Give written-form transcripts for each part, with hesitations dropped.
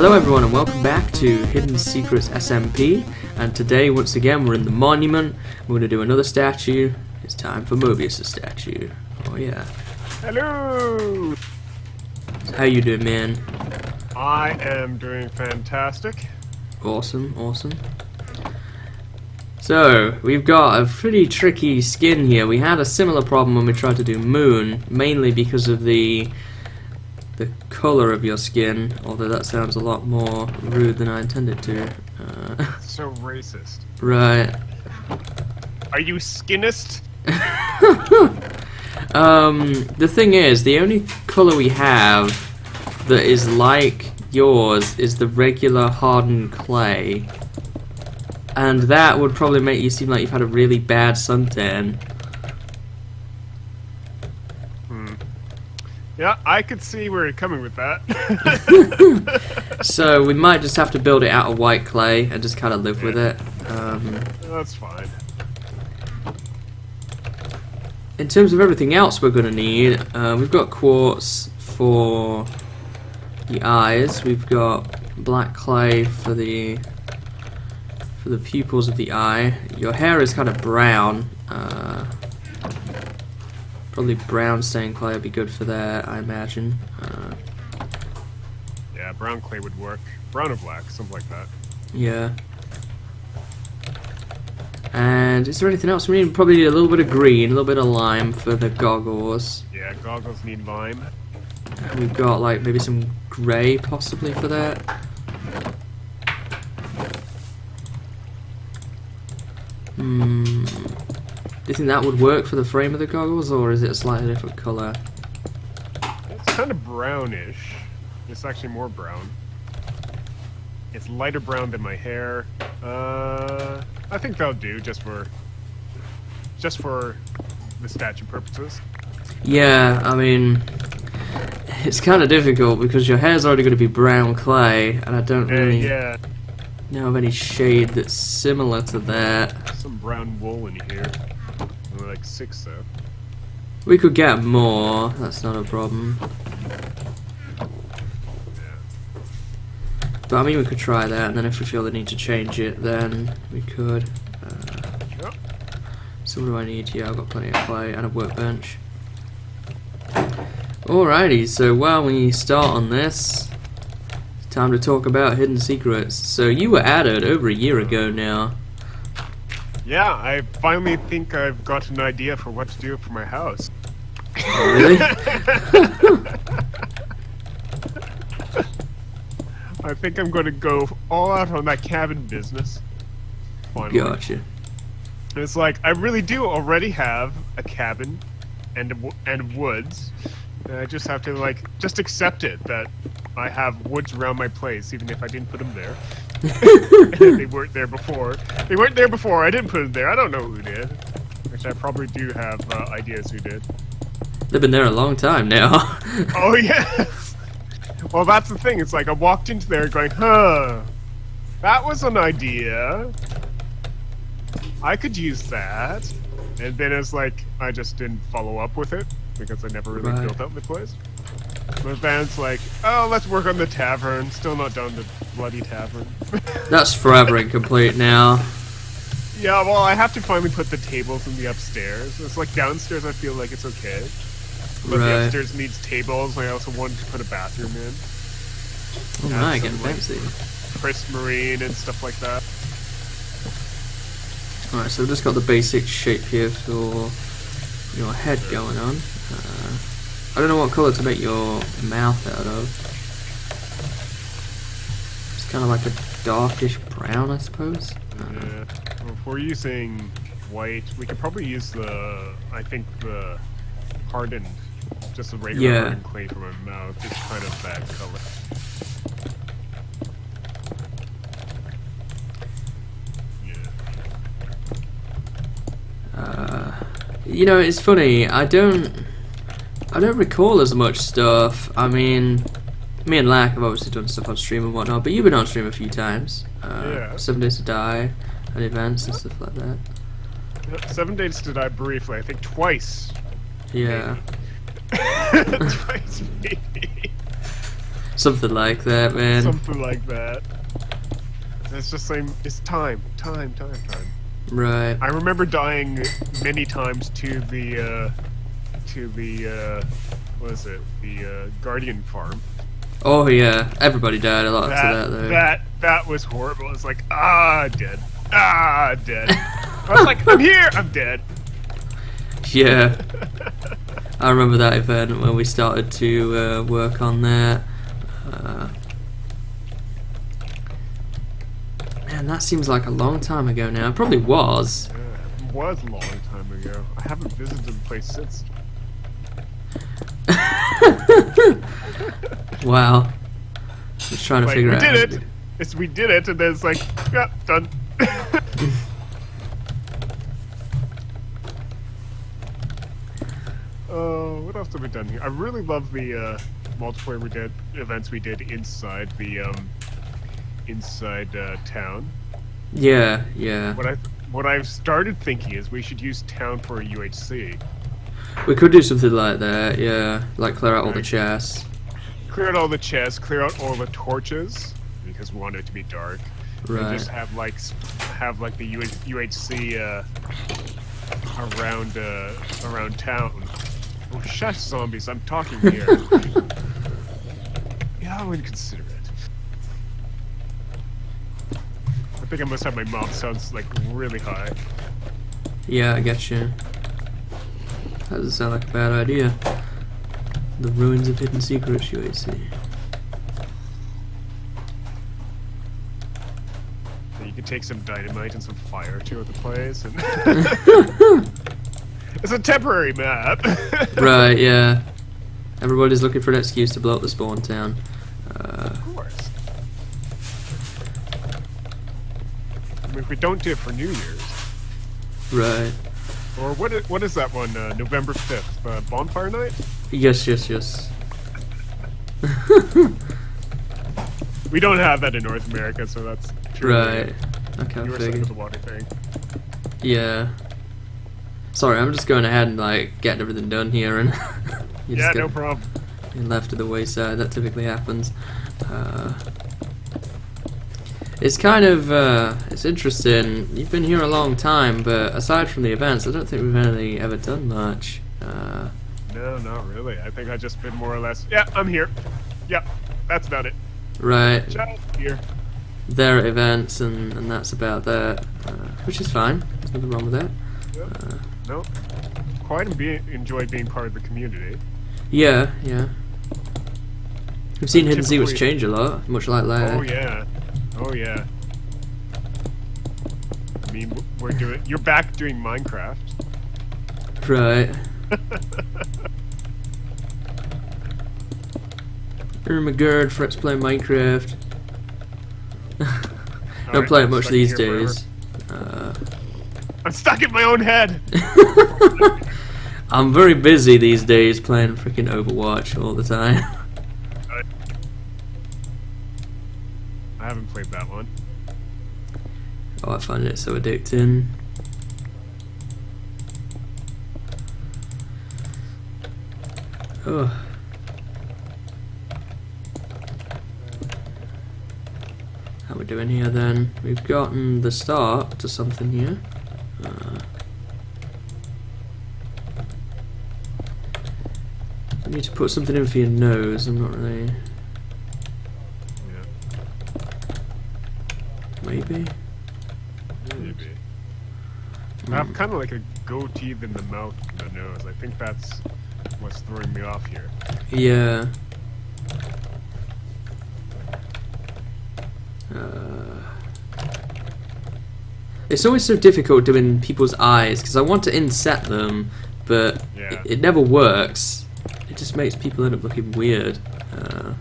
Hello everyone and welcome back to Hidden Secrets SMP, and today once again we're in the monument. We're going to do another statue. It's time for Mobius' statue. Oh yeah. Hello! How you doing, man? I am doing fantastic. Awesome, awesome. So, we've got a pretty tricky skin here. We had a similar problem when we tried to do Moon, mainly because of the colour of your skin, although that sounds a lot more rude than I intended to. So racist. Right. Are you skinist? The thing is, the only colour we have that is like yours is the regular hardened clay. And that would probably make you seem like you've had a really bad suntan. Yeah, I could see where you're coming with that. So we might just have to build it out of white clay and just kind of live with it. That's fine. In terms of everything else we're going to need, we've got quartz for the eyes. We've got black clay for the pupils of the eye. Your hair is kind of brown. Probably brown stained clay would be good for that, I imagine. Yeah, brown clay would work. Brown or black, something like that. Yeah. And is there anything else? We need probably a little bit of green, a little bit of lime for the goggles. Yeah, goggles need lime. And we've got like maybe some grey possibly for that. Do you think that would work for the frame of the goggles, or is it a slightly different colour? It's kind of brownish. It's actually more brown. It's lighter brown than my hair. I think that'll do just for the statue purposes. Yeah, I mean, it's kind of difficult because your hair's already going to be brown clay, and I don't really know of any shade that's similar to that. Some brown wool in here. Only like 6 though. We could get more, that's not a problem. But I mean, we could try that, and then if we feel the need to change it, then we could. Yep. So what do I need? Yeah, I've got plenty of clay and a workbench. Alrighty, so while we start on this, it's time to talk about hidden secrets. So you were added over a year ago now. Yeah, I finally think I've got an idea for what to do for my house. Oh, really? I think I'm going to go all out on that cabin business. Finally. Gotcha. It's like, I really do already have a cabin and woods. And I just have to, like, just accept it that I have woods around my place, even if I didn't put them there. They weren't there before. They weren't there before. I didn't put them there. I don't know who did. Which I probably do have ideas who did. They've been there a long time now. Oh, yes! Well, that's the thing. It's like I walked into there going, huh, that was an idea. I could use that. And then it's like, I just didn't follow up with it because I never really built up the place. But then it's like, oh, let's work on the tavern. Still not done the bloody tavern. That's forever incomplete now. Yeah, well, I have to finally put the tables in the upstairs. It's like downstairs I feel like it's okay. But the upstairs needs tables. I also wanted to put a bathroom in. Oh my, getting fancy. Prismarine and stuff like that. Alright, so we've just got the basic shape here for your head going on. I don't know what colour to make your mouth out of. It's kind of like a darkish brown, I suppose. Yeah. Well, if we're using white, we could probably use I think the hardened, just a regular hardened clay for my mouth. It's kind of that color. You know, it's funny, I don't recall as much stuff. I mean, me and Lack have obviously done stuff on stream and whatnot, but you've been on stream a few times. 7 Days to Die, and events and stuff like that. Yep, 7 Days to Die briefly, I think twice. Yeah. Twice, maybe. Something like that, man. Something like that. It's just saying, it's time. Right. I remember dying many times to the what is it? The Guardian farm. Oh yeah, everybody died a lot to that though. That was horrible. It's like, dead. Dead. I was like, I'm here, I'm dead. Yeah. I remember that event when we started to work on that. Man, that seems like a long time ago now. It probably was. Yeah, it was a long time ago. I haven't visited the place since. Wow. Just trying to figure out. We did it, and then it's like, yeah, done. What else have we done here? I really love the multiplayer events we did inside the town. Yeah, yeah. What I've started thinking is we should use town for a UHC. We could do something like that, yeah. Like clear out all the chests. Clear out all the chests, clear out all the torches, because we want it to be dark. Right. And just have like the UHC around town. Oh, shut zombies! I'm talking here. Yeah, I wouldn't consider it. I think I must have my mouth sounds like really high. Yeah, I get you. That doesn't sound like a bad idea. The ruins of hidden secrets, UHC. You can take some dynamite and some fire to the place, and it's a temporary map. Right, yeah. Everybody's looking for an excuse to blow up the spawn town. Of course. I mean, if we don't do it for New Year's. Right. Or what is that one? November 5th, bonfire night? Yes. We don't have that in North America, so that's true. Right. Okay, I Your side of figured. the water thing. Yeah. Sorry, I'm just going ahead and like getting everything done here, and you Yeah, just no get problem. left to the wayside. That typically happens. It's kind of it's interesting. You've been here a long time, but aside from the events, I don't think we've really ever done much. No, not really. I think I've just been more or less. Yeah, I'm here. Yeah, that's about it. Right. Just here. There are events, and that's about that, which is fine. There's nothing wrong with that. Yeah. No, quite enjoy being part of the community. Yeah. We've seen Hidden Secrets Typically- change a lot, much like that. Oh yeah. I mean, you're back doing Minecraft. Right. McGurd, Fret's playing Minecraft. Don't play it much stuck these here days. I'm stuck in my own head. I'm very busy these days playing freaking Overwatch all the time. I haven't played that one. Oh, I find it so addicting. Oh. How we doing here then? We've gotten the start to something here. I need to put something in for your nose. I'm not really. Yeah, Maybe. maybe. I have kind of like a goatee in the mouth and the nose. I think that's what's throwing me off here. Yeah. It's always so difficult doing people's eyes because I want to inset them, but Yeah. it never works. It just makes people end up looking weird. And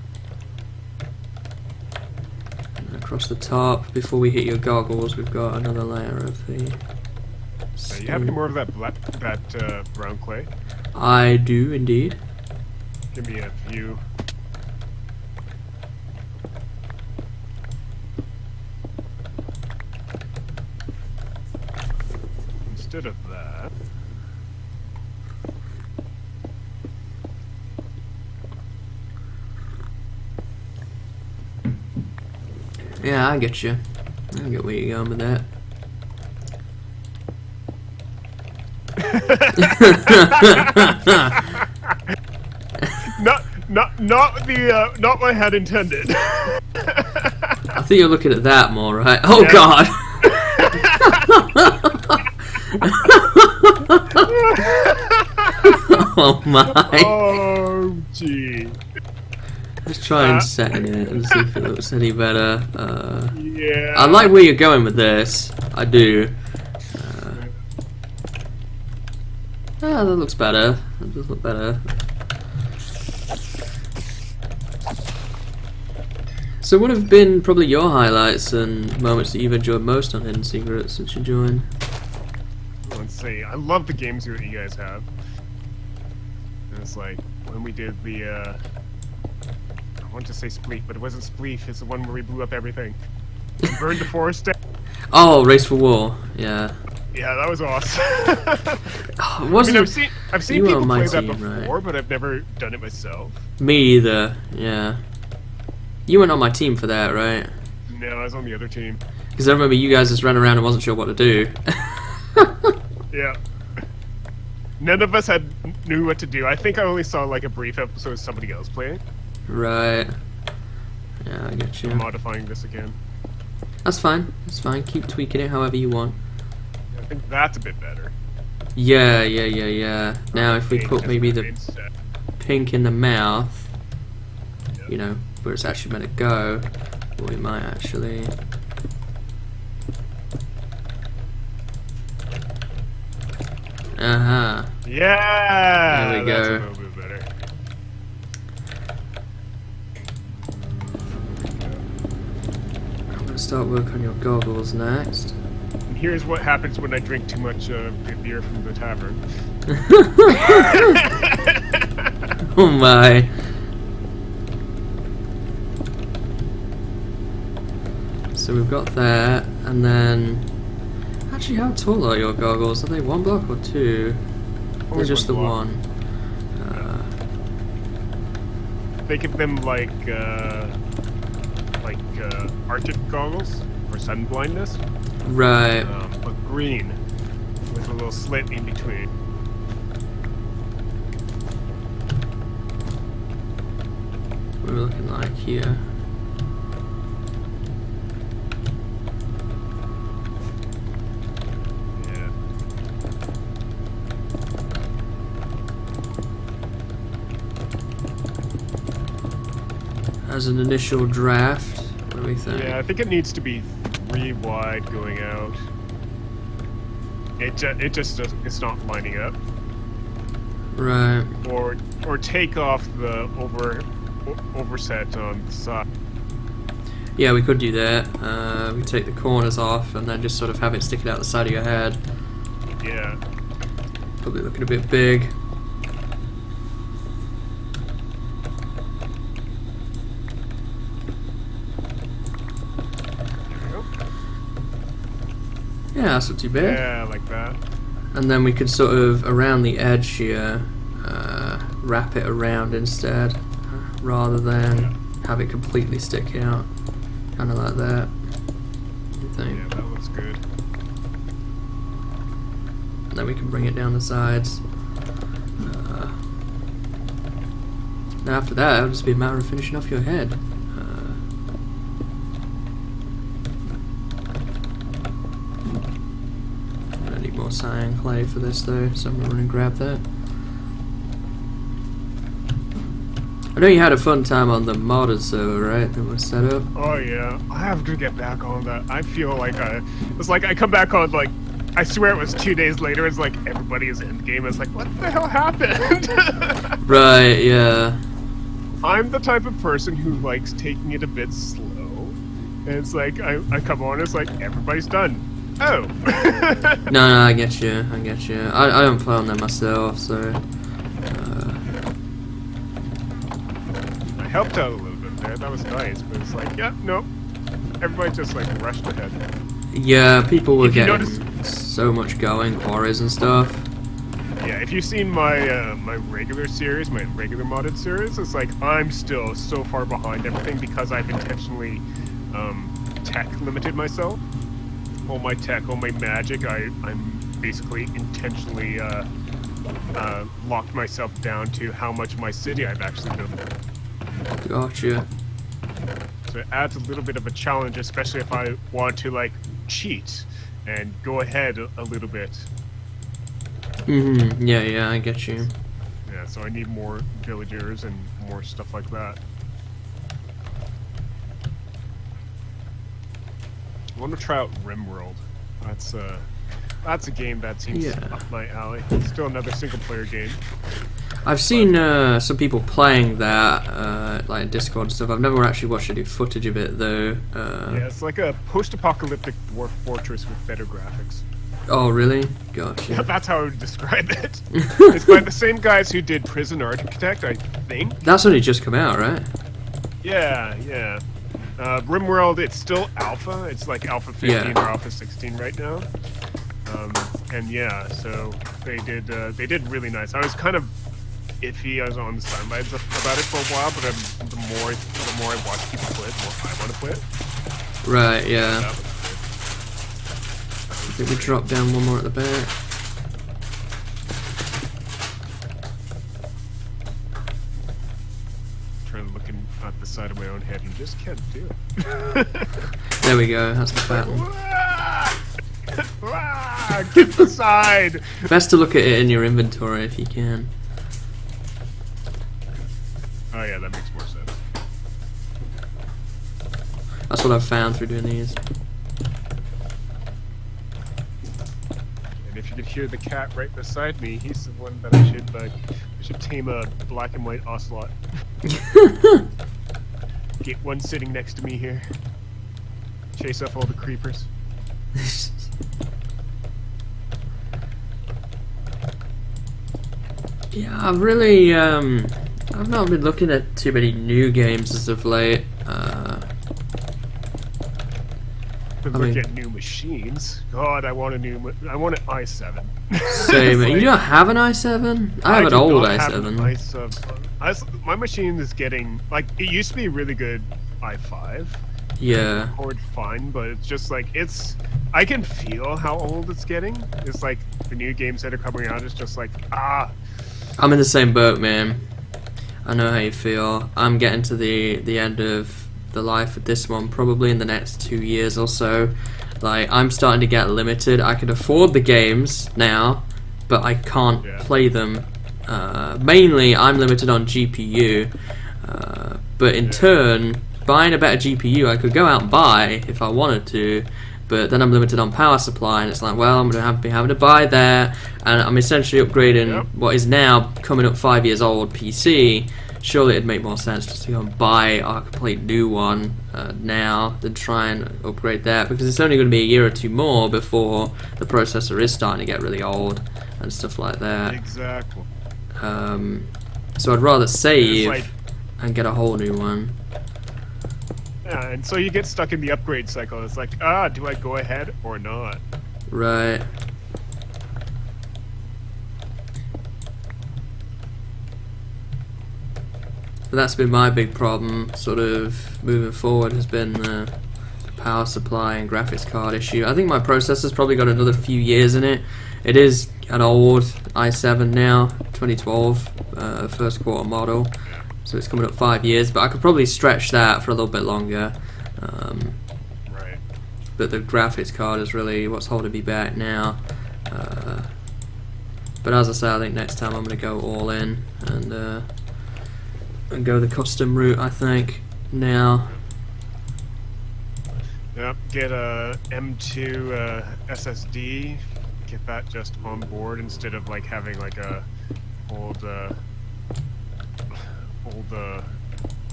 across the top, before we hit your goggles, we've got another layer of the. You have any more of that brown clay? I do indeed. Give me a few. Instead of that, Yeah, I get you. I get where you're going with that. Not what I had intended. I think you're looking at that more, right? Oh Yeah. God! Oh my! Oh gee. Let's try and setting it and see if it looks any better. Yeah. I like where you're going with this. I do. That looks better. That does look better. So what have been probably your highlights and moments that you've enjoyed most on Hidden Secrets since you joined? Let's see. I love the games that you guys have. And it's like when we did the I want to say Spleef, but it wasn't Spleef. It's the one where we blew up everything. And burned the forest down. Oh, Race for War. Yeah. Yeah, that was awesome. Oh, wasn't I mean, I've seen you were people on my play that team, before, right? but I've never done it myself. Me either. Yeah. You weren't on my team for that, right? No, I was on the other team. Because I remember you guys just ran around and wasn't sure what to do. Yeah. None of us knew what to do. I think I only saw like a brief episode of somebody else playing. Right. Yeah, I get you. I'm modifying this again. That's fine. That's fine. Keep tweaking it however you want. I think that's a bit better. Yeah, yeah, yeah, yeah. Now if we put maybe the Instead. pink in the mouth, Yep. you know, where it's actually meant to go, we might actually... Uh-huh. Yeah. There we that's go. a little bit better. I'm gonna start work on your goggles next. And here's what happens when I drink too much beer from the tavern. Oh my. So we've got that, and then... Actually, how tall are your goggles? Are they 1 block or 2? Or Only just the one one? Think of them like Arctic goggles for sun blindness, Right. but green with a little slit in between. What are we looking like here? Yeah. As an initial draft, what do we think? Yeah, I think it needs to be 3 wide going out. It just doesn't, it's not lining up. Right. Or take off the overset on the side. Yeah, we could do that. We take the corners off and then just sort of have it sticking out the side of your head. Yeah. Probably looking a bit big. There we go. Yeah, that's not too bad. Yeah, like that. And then we could sort of, around the edge here, wrap it around instead, rather than have it completely stick out. Kind of like that. What do you think? Yeah, that looks good. And then we can bring it down the sides. Now after that, it'll just be a matter of finishing off your head. I need more cyan clay for this though, so I'm gonna run and grab that. I know you had a fun time on the modded server, right? That was set up. Oh yeah, I have to get back on that. I feel like it's like I come back on like, I swear it was 2 days later. It's like everybody is in the game. It's like, what the hell happened? Right, yeah. I'm the type of person who likes taking it a bit slow. And it's like I come on. It's like everybody's done. Oh. No, I get you. I get you. I don't play on them myself, so. I helped out a little bit there. That was nice. But it's like, yeah, nope. Everybody just like rushed ahead. Yeah, people were If you getting so much going, quarries and stuff. Yeah, if you've seen my my regular series, my regular modded series, it's like I'm still so far behind everything because I've intentionally tech limited myself. All my tech, all my magic, I'm basically intentionally locked myself down to how much of my city I've actually built. Gotcha. So it adds a little bit of a challenge, especially if I want to like cheat and go ahead a little bit. Mm-hmm. Yeah, I get you. Yeah, so I need more villagers and more stuff like that. I want to try out RimWorld. That's a game that seems up my alley. It's still another single-player game. I've seen some people playing that, like Discord and stuff. I've never actually watched any footage of it though. Yeah, it's like a post-apocalyptic dwarf fortress with better graphics. Oh, really? Gotcha. Yeah, that's how I would describe it. It's by the same guys who did Prison Architect, I think. That's only just come out, right? Yeah. RimWorld, it's still alpha. It's like alpha 15 or alpha 16 right now. And yeah, so they did really nice. I was kind of iffy. I was on the sidelines about it for a while, but the more I watch people play it, the more I want to play it. Right. Yeah. I think we drop down one more at the back. Trying to look at the side of my own head and just can't do it. There we go. That's the pattern. Get the side. Best to look at it in your inventory if you can. Oh yeah, that makes more sense. That's what I've found through doing these. And if you could hear the cat right beside me, he's the one that I should tame a black and white ocelot. Get one sitting next to me here. Chase off all the creepers. Yeah, I've really, I've not been looking at too many new games as of late. Look at new machines. God, I want an i7. Same. You don't have an i7? I have an old i7. My machine is getting, like, it used to be a really good i5. Yeah. Record fine, but it's just like, I can feel how old it's getting. It's like the new games that are coming out is just like, I'm in the same boat, man. I know how you feel. I'm getting to the end of the life of this one probably in the next 2 years or so. Like, I'm starting to get limited. I can afford the games now, but I can't play them. Mainly, I'm limited on GPU, but in turn, buying a better GPU I could go out and buy if I wanted to, but then I'm limited on power supply, and it's like, well, I'm going to be having to buy that, and I'm essentially upgrading what is now coming up 5 years old PC. Surely it'd make more sense just to go and buy a complete new one now than try and upgrade that, because it's only going to be a year or two more before the processor is starting to get really old and stuff like that. Exactly. So I'd rather save and get a whole new one. Yeah, and so you get stuck in the upgrade cycle. It's like, do I go ahead or not? Right. But that's been my big problem, sort of, moving forward, has been the power supply and graphics card issue. I think my processor's probably got another few years in it. It is an old i7 now, 2012, first quarter model. So it's coming up 5 years, but I could probably stretch that for a little bit longer. Right. But the graphics card is really what's holding me back now. But as I say, I think next time I'm going to go all in and go the custom route, I think, now. Yep, get a M2 SSD, get that just on board instead of like having like a old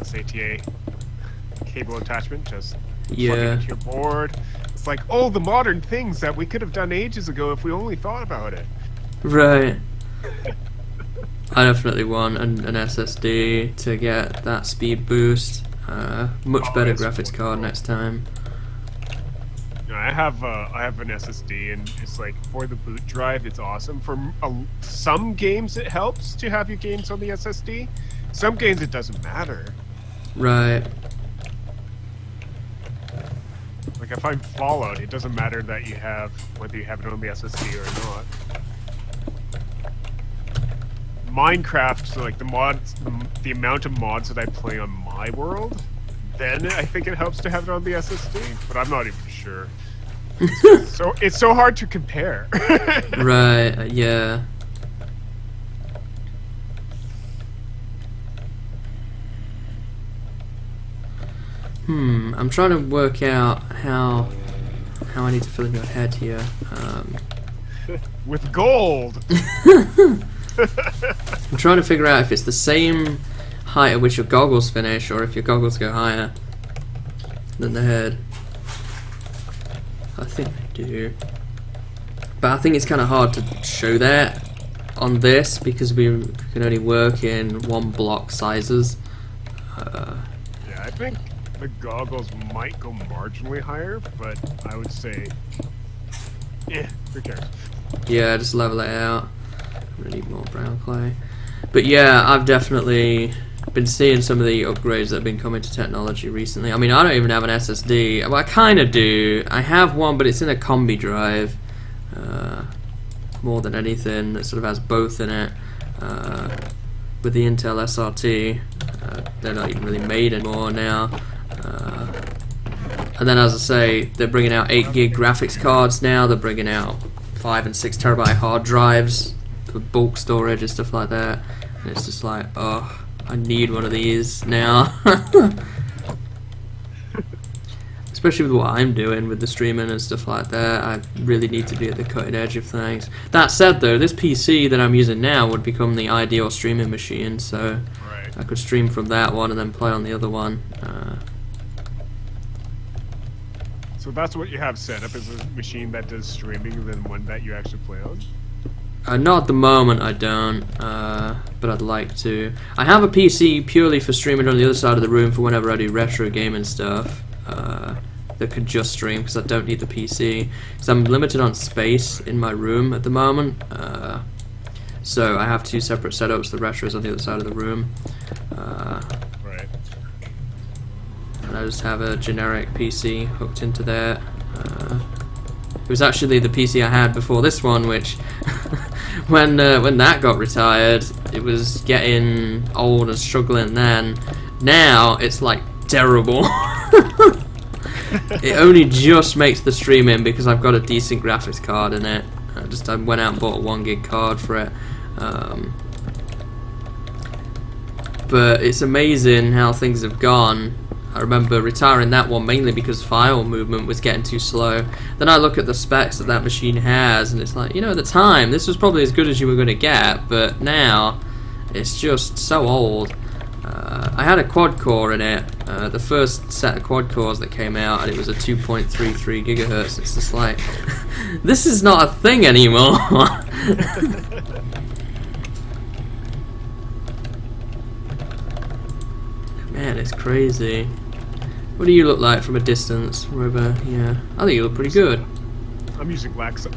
SATA cable attachment, just plug it into your board. It's like, oh, the modern things that we could have done ages ago if we only thought about it. Right. I definitely want an SSD to get that speed boost. Much better graphics card next time. I have an SSD, and it's like, for the boot drive, it's awesome. For some games, it helps to have your games on the SSD. Some games, it doesn't matter. Right. Like if I'm Fallout, it doesn't matter that you have whether you have it on the SSD or not. Minecraft, so like the mods, the amount of mods that I play on my world, then I think it helps to have it on the SSD, but I'm not even sure. So it's so hard to compare. Right, yeah. I'm trying to work out how I need to fill in your head here. With gold! I'm trying to figure out if it's the same height at which your goggles finish, or if your goggles go higher than the head. I think they do. But I think it's kind of hard to show that on this because we can only work in 1 block sizes. Yeah, I think the goggles might go marginally higher, but I would say, who cares? Yeah, just level it out. I need more brown clay. But yeah, I've definitely been seeing some of the upgrades that have been coming to technology recently. I mean, I don't even have an SSD. Well, I kind of do. I have one, but it's in a combi drive. More than anything, that sort of has both in it. With the Intel SRT, they're not even really made anymore now. And then, as I say, they're bringing out 8 gig graphics cards now. They're bringing out 5 and 6 terabyte hard drives for bulk storage and stuff like that. And it's just like, oh, I need one of these now. Especially with what I'm doing with the streaming and stuff like that, I really need to be at the cutting edge of things. That said though, this PC that I'm using now would become the ideal streaming machine, so I could stream from that one and then play on the other one. So that's what you have set up, is a machine that does streaming than one that you actually play on? Not at the moment, I don't, but I'd like to. I have a PC purely for streaming on the other side of the room for whenever I do retro gaming stuff. That could just stream because I don't need the PC because I'm limited on space in my room at the moment. So I have 2 separate setups. The retro is on the other side of the room. Right. And I just have a generic PC hooked into there. It was actually the PC I had before this one, which when that got retired, it was getting old and struggling then. Now it's like terrible. It only just makes the streaming because I've got a decent graphics card in it. I went out and bought a 1 gig card for it. But it's amazing how things have gone. I remember retiring that one mainly because file movement was getting too slow. Then I look at the specs that machine has and it's like, you know, at the time this was probably as good as you were going to get, but now it's just so old. I had a quad core in it, the first set of quad cores that came out, and it was a 2.33 gigahertz. It's just like, this is not a thing anymore. Man, it's crazy. What do you look like from a distance, River? Yeah, I think you look pretty good. I'm using Lax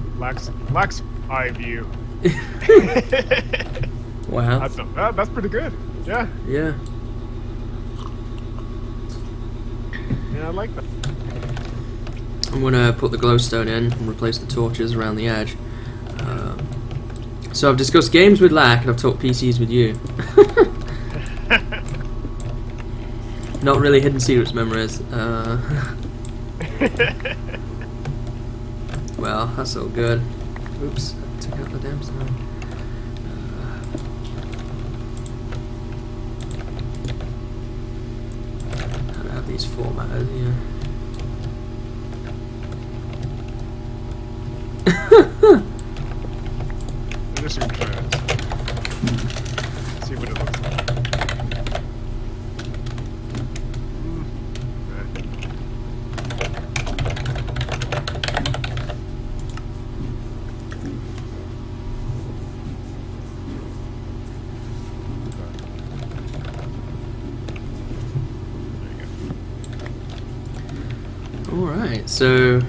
eye view. Wow. That's pretty good. Yeah. Yeah. Yeah, I like that. I'm gonna put the glowstone in and replace the torches around the edge. So I've discussed games with Lack and I've talked PCs with you. Not really hidden secrets memories. Well, that's all good. Oops, I took out the damn sign. How to have these formatted here. I'm just gonna try it. See what it looks like. Alright, so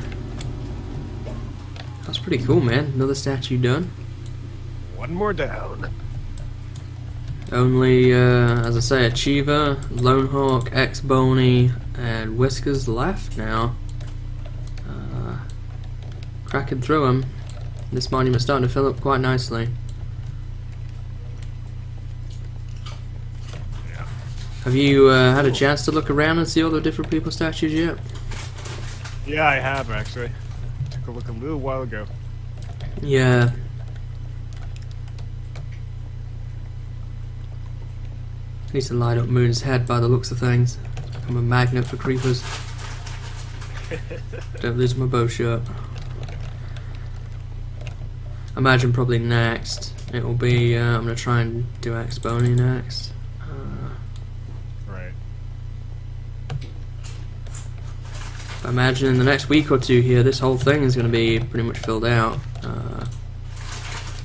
that's pretty cool, man. Another statue done. One more down. Only, as I say, Achiever, Lonehawk, X-Boney, and Whiskers left now. cracking through them. This monument's starting to fill up quite nicely. Yeah. Have you had a chance to look around and see all the different people's statues yet? Yeah, I have actually. Took a look a little while ago. Yeah. Need to light up Moon's head by the looks of things. I'm a magnet for creepers. Don't lose my bow shot. Imagine probably next it will be I'm gonna try and do Exponey next. Right. I imagine in the next week or two here, this whole thing is gonna be pretty much filled out.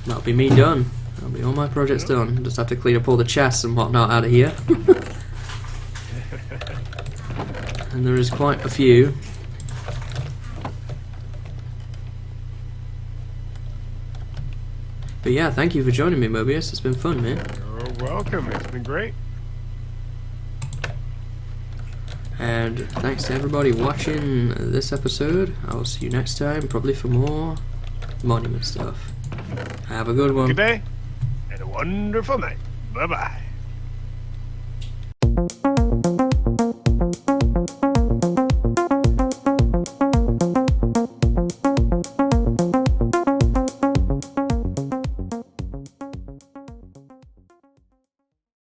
That'll be me done. That'll be all my projects done. Just have to clean up all the chests and whatnot out of here. And there is quite a few. But yeah, thank you for joining me, Mobius. It's been fun, man. You're welcome. It's been great. And thanks to everybody watching this episode. I will see you next time, probably for more monument stuff. Have a good one. Good day and a wonderful night. Bye-bye.